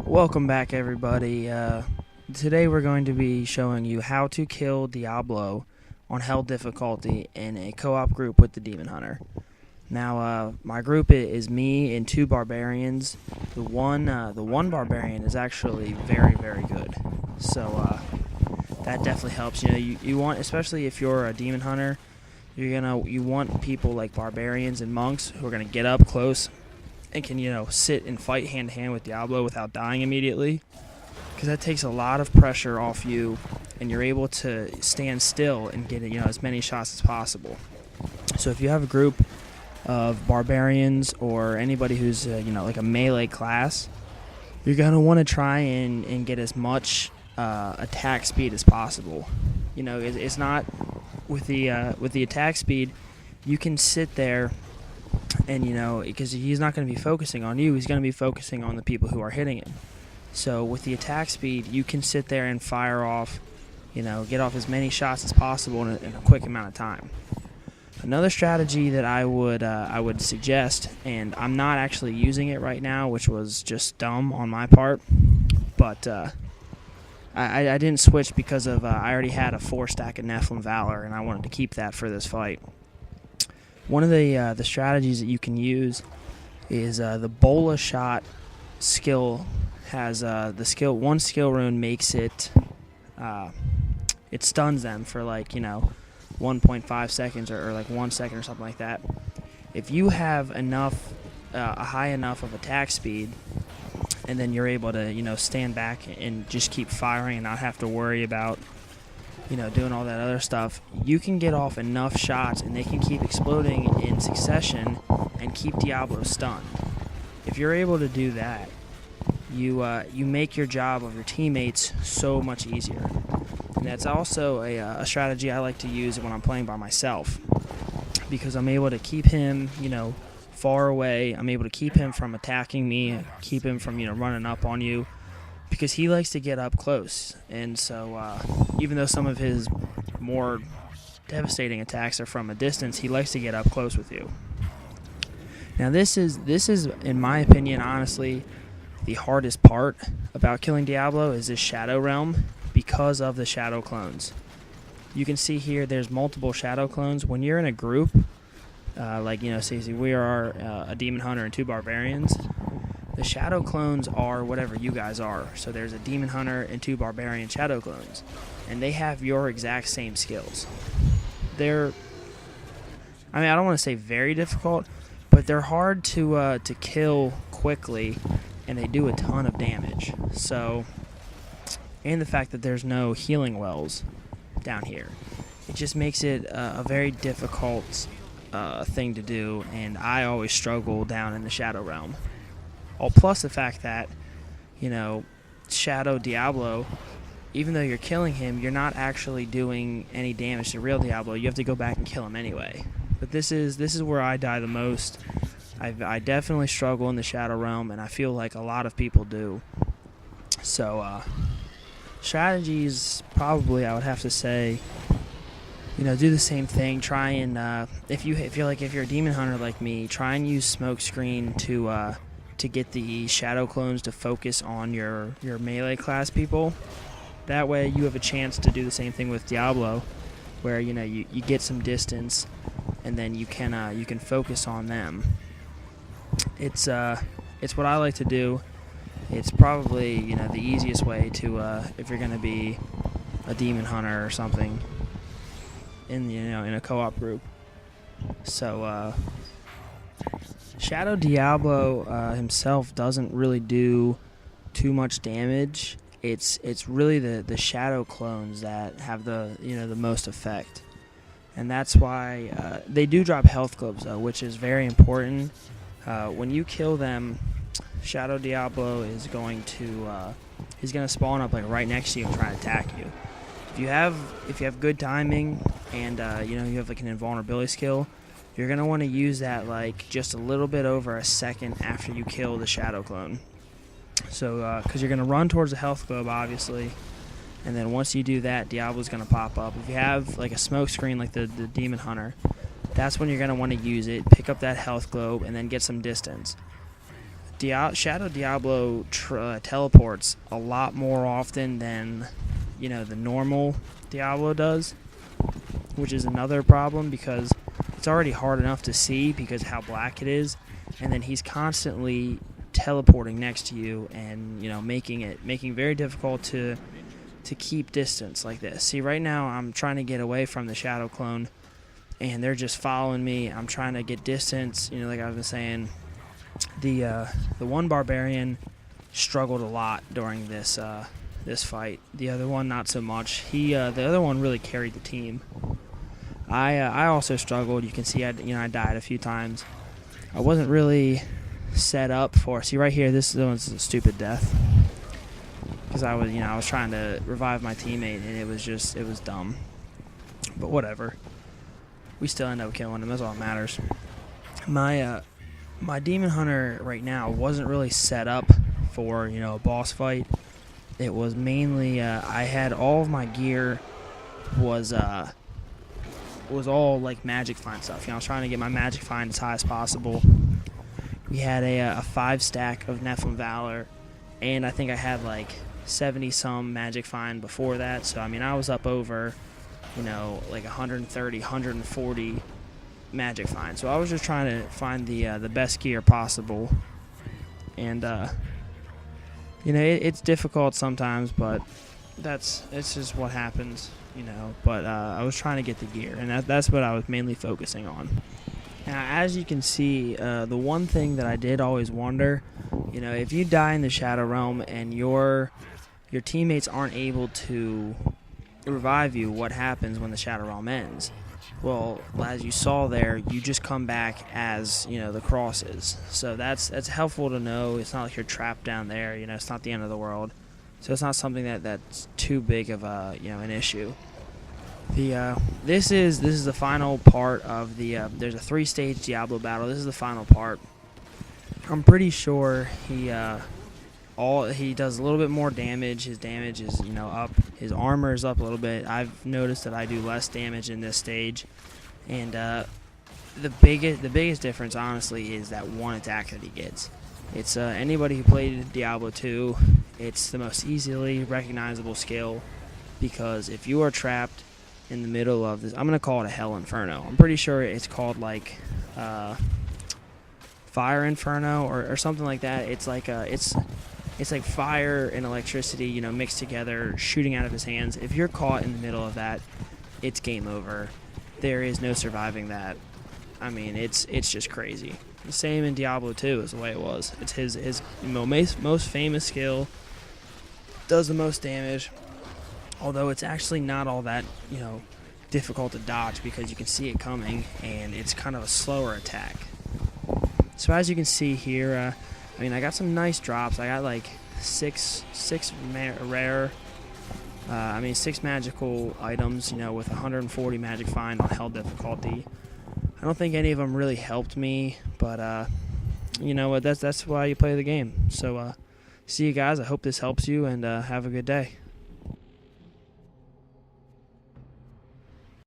Welcome back, everybody. Today we're going to be showing you how to kill Diablo on Hell difficulty in a co-op group with the Demon Hunter. Now, my group is me and two barbarians. The one barbarian is actually very, very good. So that definitely helps. You know, you want, especially if you're a Demon Hunter, you want people like barbarians and monks who are gonna get up close and can sit and fight hand to hand with Diablo without dying immediately, because that takes a lot of pressure off you, and you're able to stand still and get as many shots as possible. So if you have a group of barbarians or anybody who's like a melee class, you're gonna want to try and get as much attack speed as possible. It's not with the attack speed. You can sit there and because he's not going to be focusing on you, he's going to be focusing on the people who are hitting him. So with the attack speed, you can sit there and fire off, get off as many shots as possible in a quick amount of time. Another strategy that I would suggest, and I'm not actually using it right now, which was just dumb on my part, but I didn't switch because of I already had a 4-stack of Nephilim Valor, and I wanted to keep that for this fight. One of the strategies that you can use is the Bola shot skill. Has one skill rune makes it it stuns them for 1.5 seconds or like 1 second or something like that. If you have enough a high enough of attack speed, and then you're able to stand back and just keep firing and not have to worry about doing all that other stuff, you can get off enough shots and they can keep exploding in succession and keep Diablo stunned. If you're able to do that, you make your job of your teammates so much easier. And that's also a strategy I like to use when I'm playing by myself, because I'm able to keep him far away. I'm able to keep him from attacking me, keep him from running up on you, because he likes to get up close. And so even though some of his more devastating attacks are from a distance, he likes to get up close with you. Now this is in my opinion, honestly, the hardest part about killing Diablo is this Shadow Realm, because of the Shadow clones. You can see here there's multiple Shadow clones. When you're in a group, say we are a Demon Hunter and two Barbarians, the Shadow clones are whatever you guys are. So there's a Demon Hunter and two Barbarian Shadow clones, and they have your exact same skills. I don't want to say very difficult, but they're hard to kill quickly, and they do a ton of damage. So, and the fact that there's no healing wells down here, it just makes it a very difficult thing to do, and I always struggle down in the Shadow Realm. Plus the fact that, Shadow Diablo, even though you're killing him, you're not actually doing any damage to real Diablo. You have to go back and kill him anyway. But this is where I die the most. I definitely struggle in the Shadow Realm, and I feel like a lot of people do. So, strategies, probably I would have to say, do the same thing. Try and if you're a Demon Hunter like me, try and use Smokescreen to get the Shadow clones to focus on your melee class people. That way you have a chance to do the same thing with Diablo, where you get some distance, and then you can focus on them. It's what I like to do. It's probably the easiest way to if you're gonna be a Demon Hunter or something in a co-op group. So Shadow Diablo himself doesn't really do too much damage. It's really the Shadow clones that have the the most effect, and that's why they do drop health globes though, which is very important. When you kill them, Shadow Diablo is going to he's gonna spawn up right next to you and try to attack you. If you have good timing and you have an invulnerability skill, you're going to want to use that just a little bit over a second after you kill the Shadow clone. So, because you're going to run towards the health globe, obviously, and then once you do that, Diablo's going to pop up. If you have a smoke screen like the Demon Hunter, that's when you're going to want to use it, pick up that health globe, and then get some distance. Shadow Diablo teleports a lot more often than, the normal Diablo does, which is another problem because it's already hard enough to see because how black it is, and then he's constantly teleporting next to you and, making very difficult to keep distance like this. See, right now I'm trying to get away from the Shadow clone, and they're just following me. I'm trying to get distance, like I've been saying. The one barbarian struggled a lot during this fight. The other one not so much. The other one really carried the team. I also struggled. You can see I died a few times. I wasn't really set up for. See right here, this one's a stupid death because I was trying to revive my teammate and it was dumb. But whatever. We still end up killing him. That's all that matters. My Demon Hunter right now wasn't really set up for, a boss fight. It was mainly, I had all of my gear was all, like, Magic Find stuff. I was trying to get my Magic Find as high as possible. We had a 5-stack of Nephilim Valor, and I think I had, like, 70-some Magic Find before that. So, I was up over, like 130, 140 Magic Find. So I was just trying to find the best gear possible, and it's difficult sometimes, but it's just what happens, But I was trying to get the gear, and that's what I was mainly focusing on. Now, as you can see, the one thing that I did always wonder, if you die in the Shadow Realm and your teammates aren't able to revive you, what happens when the Shadow Realm ends? Well, as you saw there, you just come back as, the crosses. So that's helpful to know. It's not like you're trapped down there. It's not the end of the world. So it's not something that's too big of an issue. This is the final part of the. There's a 3-stage Diablo battle. This is the final part. I'm pretty sure he does a little bit more damage. His damage is up. His armor is up a little bit. I've noticed that I do less damage in this stage, and the biggest difference honestly is that one attack that he gets. It's anybody who played Diablo 2, it's the most easily recognizable skill, because if you are trapped in the middle of this, I'm gonna call it a Hell Inferno. I'm pretty sure it's called like Fire Inferno or something like that. It's like it's like fire and electricity, mixed together, shooting out of his hands. If you're caught in the middle of that, it's game over. There is no surviving that. It's just crazy. The same in Diablo 2 is the way it was. It's his most famous skill, does the most damage, although it's actually not all that, difficult to dodge because you can see it coming, and it's kind of a slower attack. So as you can see here, I got some nice drops. I got like six rare, 6 magical items, with 140 magic find on hell difficulty. I don't think any of them really helped me, but you know what? That's why you play the game. So see you guys. I hope this helps you, and have a good day.